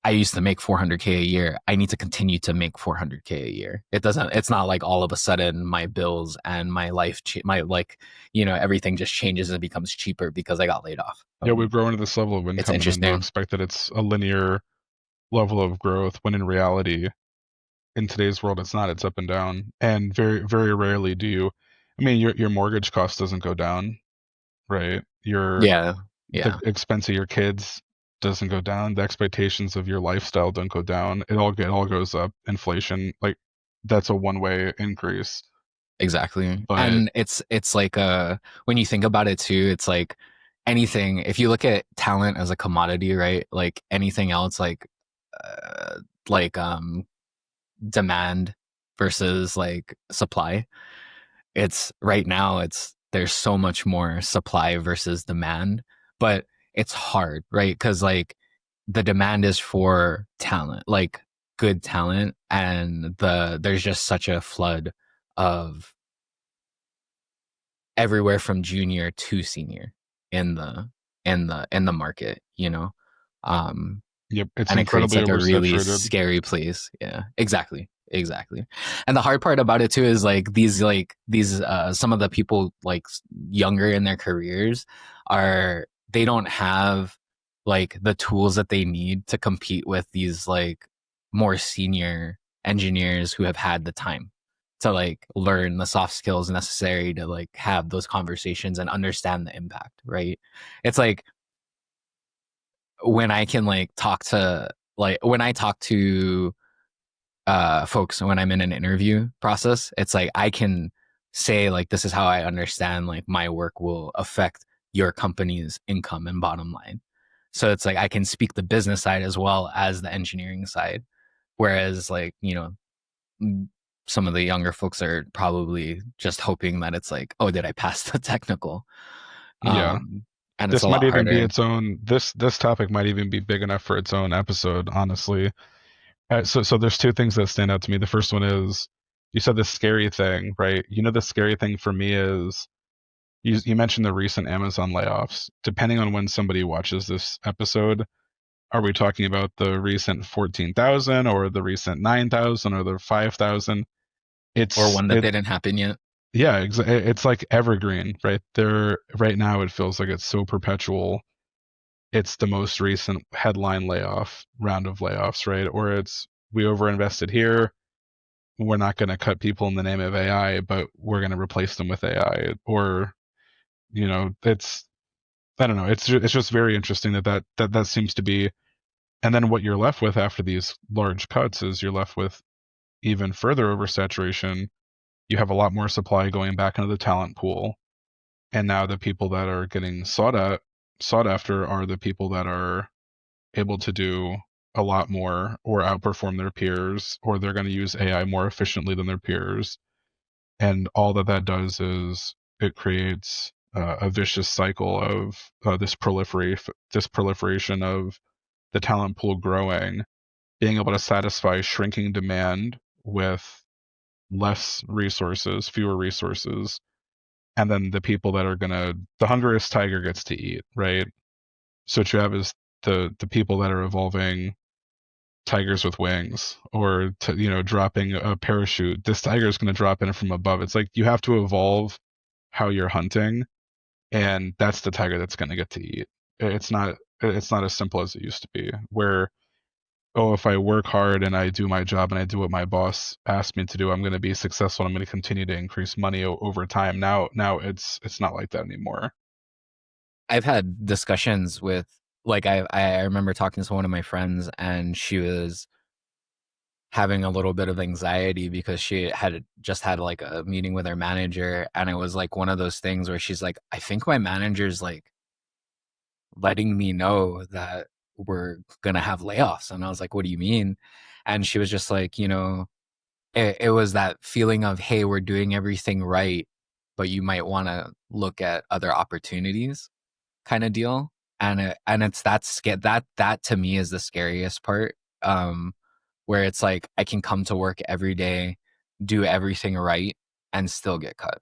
S1: I used to make 400K a year. I need to continue to make 400K a year. It's not like all of a sudden my bills and my life, my like, everything just changes and becomes cheaper because I got laid off.
S2: Yeah, we've grown to this level of
S1: It's
S2: income and then they'll
S1: interesting.
S2: expect that it's a linear level of growth when in reality in today's world, it's not. It's up and down, and very very rarely do you. I mean, your mortgage cost doesn't go down, right?
S1: Yeah,
S2: The
S1: yeah,
S2: expense of your kids doesn't go down. The expectations of your lifestyle don't go down. It all goes up. Inflation, like that's a one way increase.
S1: exactly.
S2: But
S1: And it's like when you think about it too, it's like anything. If you look at talent as a commodity, right? Like anything else, uh, like demand versus like supply. It's right now it's there's so much more supply versus demand, but it's hard, right? Because like the demand is for talent, like good talent, and there's just such a flood of everywhere from junior to senior in the market, you know. Um
S2: yep, it's
S1: and it creates
S2: incredibly
S1: like a really
S2: oversaturated.
S1: scary place. Yeah, exactly. And the hard part about it too is like these some of the people like younger in their careers are they don't have like the tools that they need to compete with these like more senior engineers who have had the time to like learn the soft skills necessary to like have those conversations and understand the impact, right? It's like when I can like talk to like when I talk to folks when I'm in an interview process, it's like I can say like this is how I understand like my work will affect your company's income and bottom line. So it's like I can speak the business side as well as the engineering side. Whereas like, you know, some of the younger folks are probably just hoping that it's like, oh, did I pass the technical?
S2: Yeah,
S1: And it's a
S2: this might
S1: lot
S2: even be
S1: harder.
S2: its own. This topic might even be big enough for its own episode. Honestly, so there's two things that stand out to me. The first one is you said the scary thing, right? You know, the scary thing for me is you mentioned the recent Amazon layoffs. Depending on when somebody watches this episode, are we talking about the recent 14,000 or the recent 9,000 or the 5,000?
S1: Or
S2: It's
S1: one that
S2: it
S1: didn't happen yet.
S2: Yeah, it's like evergreen, right? There right now it feels like it's so perpetual. It's the most recent headline layoff round of layoffs, right? Or it's we overinvested here. We're not going to cut people in the name of AI, but we're going to replace them with AI. Or it's I don't know. It's just very interesting that seems to be. And then what you're left with after these large cuts is you're left with even further oversaturation. You have a lot more supply going back into the talent pool, and now the people that are getting sought after are the people that are able to do a lot more or outperform their peers, or they're going to use AI more efficiently than their peers. And all that does is it creates a vicious cycle of this proliferation of the talent pool growing, being able to satisfy shrinking demand with less resources, fewer resources, and then the people that are gonna the hungriest tiger gets to eat, right? So what you have is the people that are evolving tigers with wings, or dropping a parachute. This tiger is going to drop in from above. It's like you have to evolve how you're hunting, and that's the tiger that's going to get to eat. It's not as simple as it used to be, where if I work hard and I do my job and I do what my boss asked me to do, I'm going to be successful. I'm going to continue to increase money over time. Now it's not like that anymore.
S1: I've had discussions with like I remember talking to one of my friends and she was having a little bit of anxiety because she had just had like a meeting with her manager and it was like one of those things where she's like, I think my manager's like letting me know that we're gonna have layoffs. And I was like, what do you mean? And she was just like, you know, it was that feeling of, hey, we're doing everything right, but you might want to look at other opportunities kind of deal. And it's that to me is the scariest part. Where it's like I can come to work every day, do everything right, and still get cut.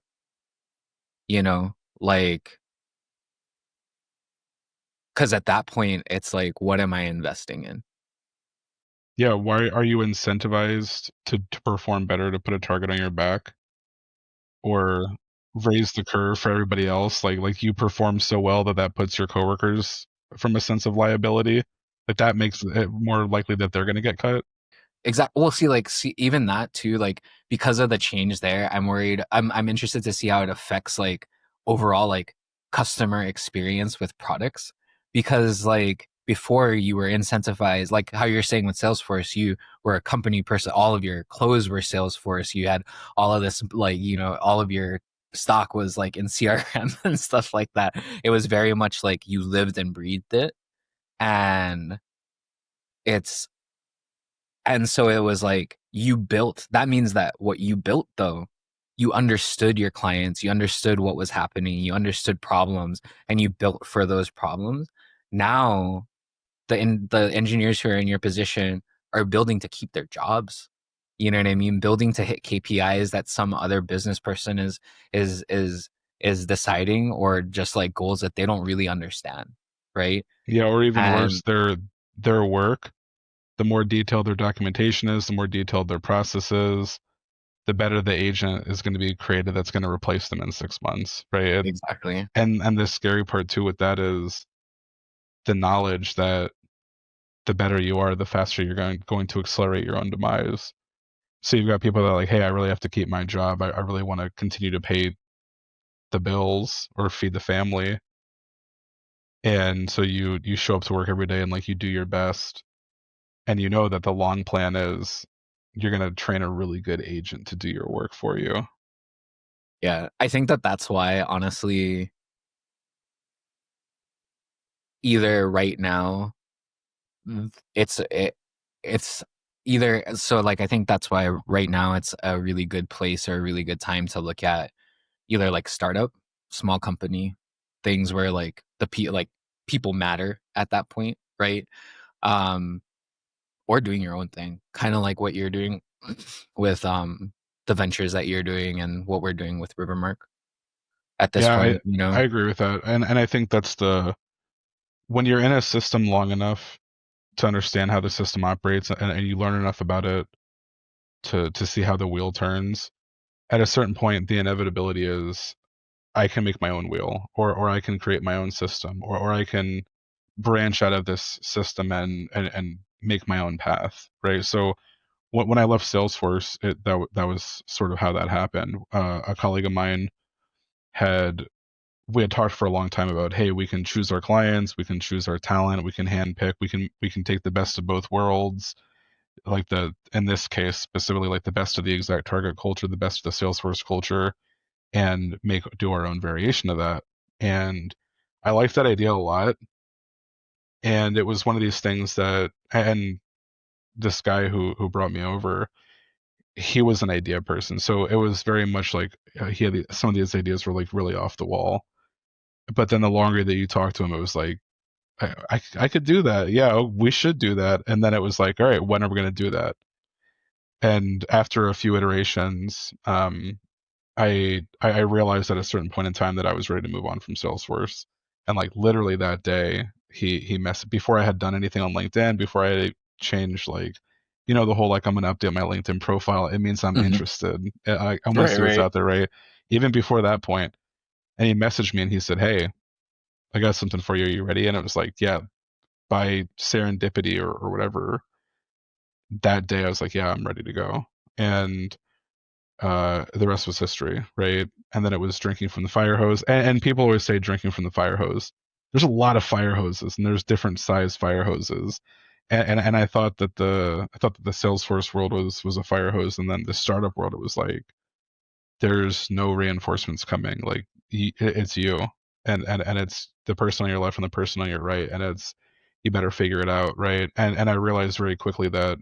S1: You know, like because at that point it's like, what am I investing in?
S2: Yeah, why are you incentivized to perform better, to put a target on your back, or raise the curve for everybody else? Like you perform so well that puts your coworkers from a sense of liability. Like that makes it more likely that they're going to get cut.
S1: Exactly. Well, see, even that too, like because of the change there, I'm worried. I'm interested to see how it affects like overall like customer experience with products. Because like before you were incentivized, like how you're saying with Salesforce, you were a company person, all of your clothes were Salesforce, you had all of this like, all of your stock was like in CRM and stuff like that. It was very much like you lived and breathed it. And it's and so it was like you built, that means that what you built though, you understood your clients, you understood what was happening, you understood problems, and you built for those problems. Now the engineers who are in your position are building to keep their jobs. You know what I mean? Building to hit KPIs that some other business person is is is deciding, or just like goals that they don't really understand, right?
S2: Yeah, or even worse,
S1: And
S2: their work, the more detailed their documentation is, the more detailed their process is, the better the agent is going to be created that's going to replace them in 6 months, right?
S1: exactly.
S2: And the scary part too with that is the knowledge that the better you are, the faster you're going to accelerate your own demise. So you've got people that are like, hey, I really have to keep my job. I really want to continue to pay the bills or feed the family. And so you show up to work every day and like you do your best, and you know that the long plan is you're going to train a really good agent to do your work for you.
S1: Yeah, I think that that's why, honestly, either right now, it's it's either so like I think that's why right now it's a really good place or a really good time to look at either like startup, small company, things where like like people matter at that point, right? Um, or doing your own thing, kind of like what you're doing with the ventures that you're doing and what we're doing with Rivermark at this
S2: Yeah,
S1: point,
S2: I agree with that. And I think that's the when you're in a system long enough to understand how the system operates and you learn enough about it to see how the wheel turns, at a certain point the inevitability is I can make my own wheel, or I can create my own system, or I can branch out of this system and make my own path, right? So when I left Salesforce, that was sort of how that happened. A colleague of mine had we had talked for a long time about, hey, we can choose our clients, we can choose our talent, we can handpick, we can take the best of both worlds, like the in this case specifically like the best of the exact target culture, the best of the Salesforce culture, and make do our own variation of that. And I liked that idea a lot. And it was one of these things that, and this guy who brought me over, he was an idea person, so it was very much like he had some of these ideas were like really off the wall. But then the longer that you talk to him, it was like I could do that. Yeah, we should do that. And then it was like, all right, when are we going to do that? And after a few iterations, I realized at a certain point in time that I was ready to move on from Salesforce. And like literally that day, he messed before I had done anything on LinkedIn, before I changed like, the whole like I'm gonna update my LinkedIn profile. It means I'm
S1: hmm
S2: interested. I want to
S1: Right,
S2: see what's
S1: right.
S2: out there, right? Even before that point, and he messaged me and he said, "Hey, I got something for you. Are you ready?" And it was like, yeah, by serendipity or whatever, that day I was like, yeah, I'm ready to go. And the rest was history, right? And then it was drinking from the fire hose. And people always say drinking from the fire hose. There's a lot of fire hoses, and there's different size fire hoses. And I thought that the Salesforce world was a fire hose, and then the startup world it was like there's no reinforcements coming. Like it's you, and it's the person on your left and the person on your right, and it's you better figure it out, right? And I realized very quickly that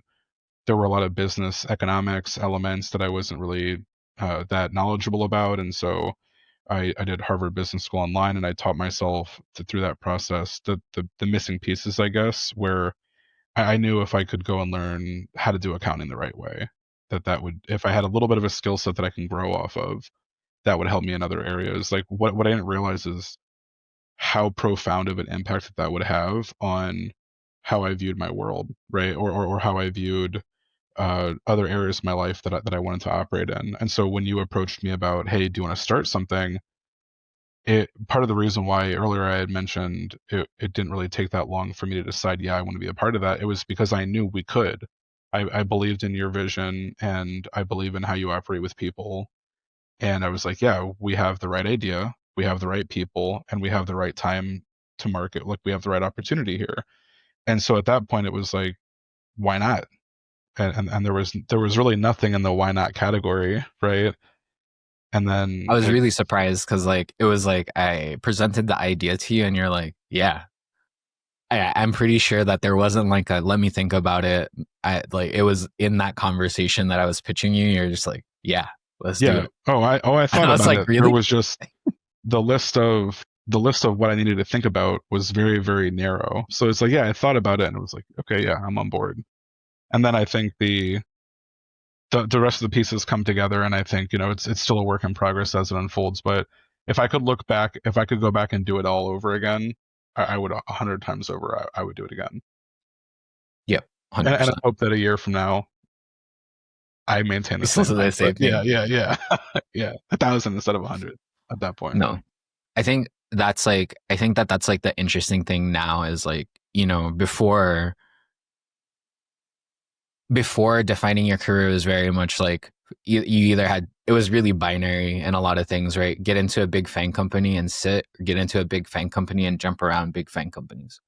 S2: there were a lot of business economics elements that I wasn't really that knowledgeable about, and so I did Harvard Business School online, and I taught myself through that process the missing pieces, I guess, where I knew if I could go and learn how to do accounting the right way, that would if I had a little bit of a skill set that I can grow off of, that would help me in other areas. Like what I didn't realize is how profound of an impact that would have on how I viewed my world, right? Or how I viewed other areas of my life that I wanted to operate in. And so when you approached me about, hey, do you want to start something? It part of the reason why earlier I had mentioned it didn't really take that long for me to decide, yeah, I want to be a part of that. It was because I knew we could. I believed in your vision and I believe in how you operate with people. And I was like, yeah, we have the right idea, we have the right people, and we have the right time to market. Like we have the right opportunity here. And so at that point, it was like, why not? And there was really nothing in the why not category, right? And
S1: I
S2: then
S1: was really surprised because like it was like I presented the idea to you and you're like, yeah. I'm pretty sure that there wasn't like a let me think about it. I like it was in that conversation that I was pitching you. You're just like, yeah, let's do
S2: yeah,
S1: it.
S2: I
S1: And
S2: thought
S1: I was
S2: about
S1: like,
S2: it. There
S1: really?
S2: was just the list of what I needed to think about was very, very narrow. So it's like, yeah, I thought about it and it was like, okay, yeah, I'm on board. And then I think the rest of the pieces come together, and I think it's still a work in progress as it unfolds. But if I could go back and do it all over again, I would 100 times over. I would do it again,
S1: Yep,
S2: and I
S1: 100%.
S2: hope that a year from now I maintain the
S1: You still
S2: same
S1: say the
S2: thing. But
S1: same
S2: yeah,
S1: thing.
S2: yeah, yeah, yeah, 1,000 instead of 100 at that point.
S1: No, I think that that's like the interesting thing now is like, before defining your career was very much like you either had it was really binary in a lot of things, right? Get into a big FANG company and sit, or get into a big FANG company and jump around big FANG companies,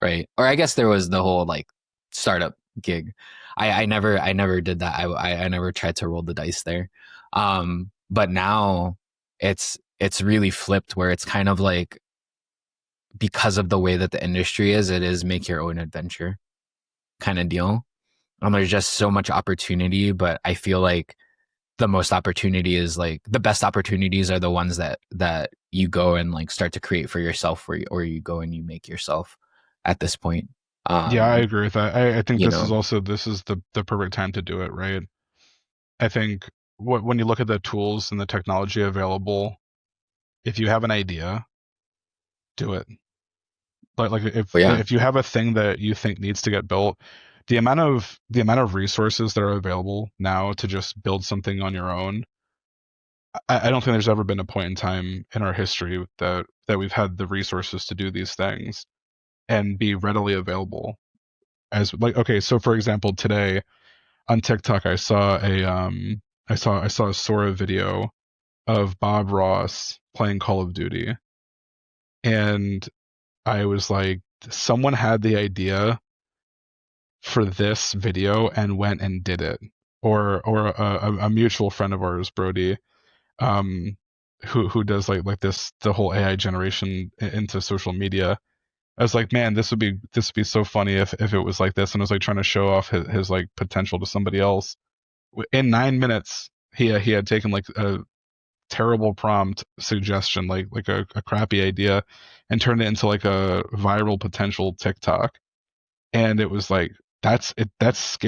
S1: right? Or I guess there was the whole like startup gig. I never did that. I never tried to roll the dice there. But now it's really flipped where it's kind of like because of the way that the industry is, it is make your own adventure kind of deal. There's just so much opportunity, but I feel like the most opportunity is like the best opportunities are the ones that you go and like start to create for yourself, or you go and you make yourself at this point.
S2: Yeah, I
S1: Um,
S2: agree with that. I think
S1: you
S2: this is
S1: know,
S2: also this is the perfect time to do it, right? I think when you look at the tools and the technology available, if you have an idea, do it. Like
S1: but yeah,
S2: if you have a thing that you think needs to get built, the amount of resources that are available now to just build something on your own, I don't think there's ever been a point in time in our history that we've had the resources to do these things and be readily available. As like okay, so for example, today on TikTok I saw a Sora video of Bob Ross playing Call of Duty, and I was like, someone had the idea for this video and went and did it. Or a mutual friend of ours, Brodie, um, who does like this the whole AI generation into social media. I was like, man, this would be so funny if it was like this, and I was like trying to show off his like potential to somebody else. In 9 minutes, he had taken like a terrible prompt suggestion, like a crappy idea, and turned it into like a viral potential TikTok. And it was like that's it. That's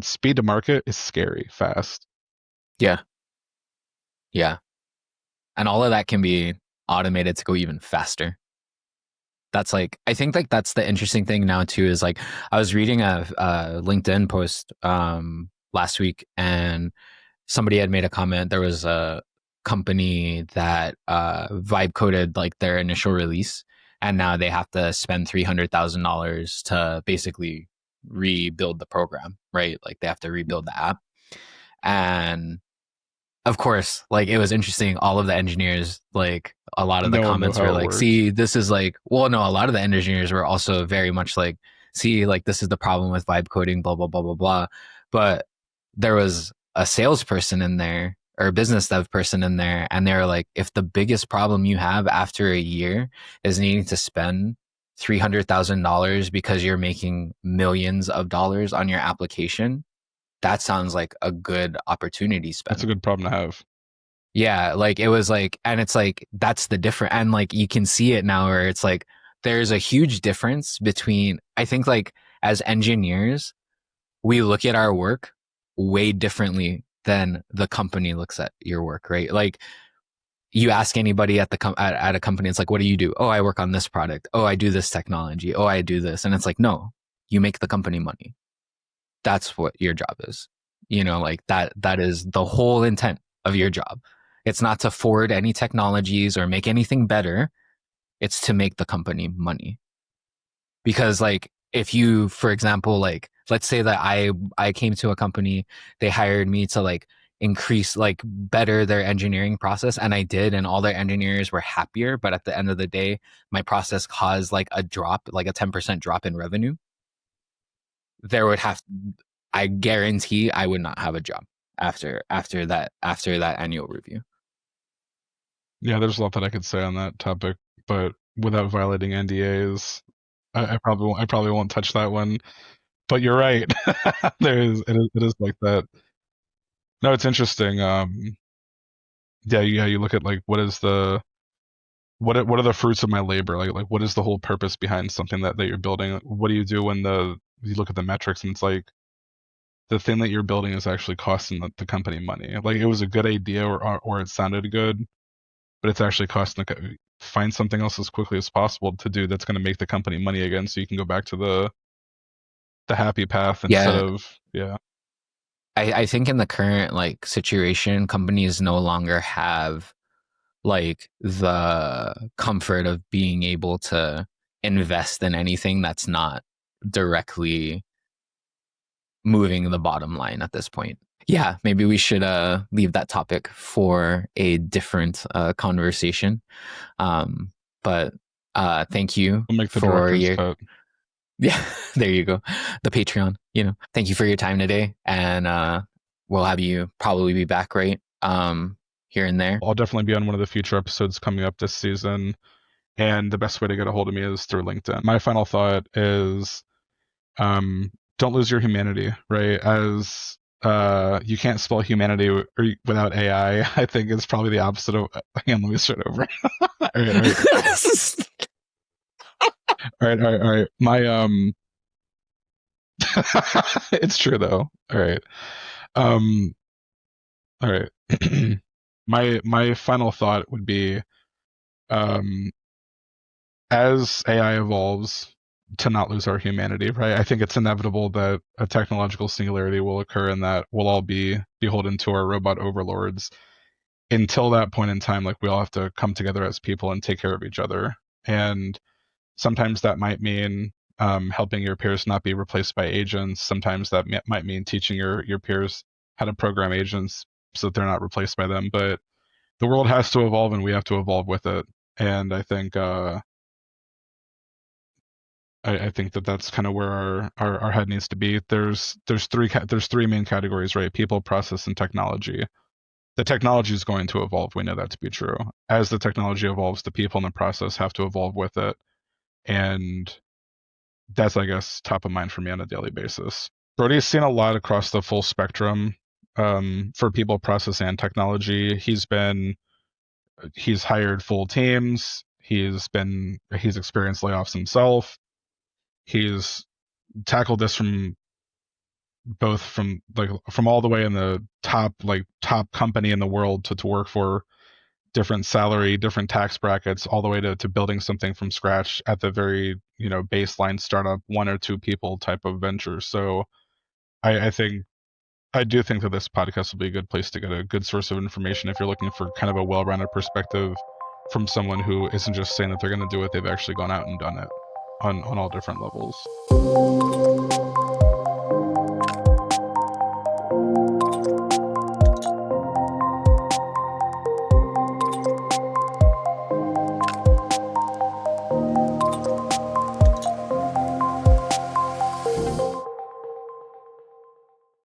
S2: speed to market is scary fast.
S1: yeah, yeah, and all of that can be automated to go even faster. That's like I think like that's the interesting thing now too is like I was reading a LinkedIn post last week and somebody had made a comment. There was a company that vibe coded like their initial release, and now they have to spend $300,000 to basically rebuild the program, right? Like they have to rebuild the app, and of course, like it was interesting. All of the engineers, like a lot of the
S2: No one knew
S1: comments were
S2: how it
S1: like,
S2: worked.
S1: "See, this is like," well, no, a lot of the engineers were also very much like, "See, like this is the problem with vibe coding, blah blah blah blah blah." But there was a salesperson in there or a business dev person in there, and they were like, "If the biggest problem you have after a year is needing to spend $300,000 because you're making millions of dollars on your application, that sounds like a good opportunity
S2: That's a
S1: spend."
S2: good problem to have.
S1: Yeah, like it was like, and it's like that's the difference, and like you can see it now where it's like there's a huge difference between I think like as engineers we look at our work way differently than the company looks at your work, right? Like you ask anybody at at a company, it's like, what do you do? Oh, I work on this product. Oh, I do this technology. Oh, I do this, and it's like, no, you make the company money. That's what your job is. Like that is the whole intent of your job. It's not to forward any technologies or make anything better. It's to make the company money. Because like if you, for example, like let's say that I came to a company, they hired me to like increase like better their engineering process, and I did, and all their engineers were happier, but at the end of the day my process caused like a drop, like a 10% drop in revenue. There would have, I guarantee I would not have a job after that annual review.
S2: Yeah, there's a lot that I could say on that topic, but without violating NDAs, I probably won't touch that one. But you're right. It is like that. No, it's interesting. Yeah, you look at like what are the fruits of my labor? Like what is the whole purpose behind something that you're building? Like, what do you do when you look at the metrics and it's like the thing that you're building is actually costing the company money. Like it was a good idea or it sounded good, but it's actually costing find something else as quickly as possible to do that's going to make the company money again, so you can go back to the happy path instead
S1: Yeah,
S2: of yeah.
S1: I think in the current like situation, companies no longer have like the comfort of being able to invest in anything that's not directly moving the bottom line at this point. Yeah, maybe we should leave that topic for a different conversation. Um, but thank you
S2: We'll make the
S1: for
S2: director's
S1: your,
S2: cut.
S1: yeah, there you go, the Patreon. Thank you for your time today, and we'll have you probably be back, right? Here and there.
S2: I'll definitely be on one of the future episodes coming up this season, and the best way to get a hold of me is through LinkedIn. My final thought is don't lose your humanity, right? As you can't spell humanity without AI. I think it's probably the opposite of. Hang on, let me start over. All right. All right. My it's true though. All right. Um, all right. My final thought would be, um, as AI evolves, to not lose our humanity, right? I think it's inevitable that a technological singularity will occur and that we'll all be beholden to our robot overlords. Until that point in time, like we all have to come together as people and take care of each other. And sometimes that might mean helping your peers not be replaced by agents. Sometimes that might mean teaching your peers how to program agents so that they're not replaced by them. But the world has to evolve, and we have to evolve with it. And I think that that's kind of where our head needs to be. There's three main categories, right? People, process, and technology. The technology is going to evolve. We know that to be true. As the technology evolves, the people and the process have to evolve with it. And that's, I guess, top of mind for me on a daily basis. Brodie's seen a lot across the full spectrum for people, process, and technology. He's hired full teams. He's experienced layoffs himself. He's tackled this from all the way in the top company in the world to work for different salary, different tax brackets, all the way to building something from scratch at the very baseline startup, one or two people type of venture. So I do think that this podcast will be a good place to get a good source of information if you're looking for kind of a well-rounded perspective from someone who isn't just saying that they're going to do it, they've actually gone out and done it on all different levels.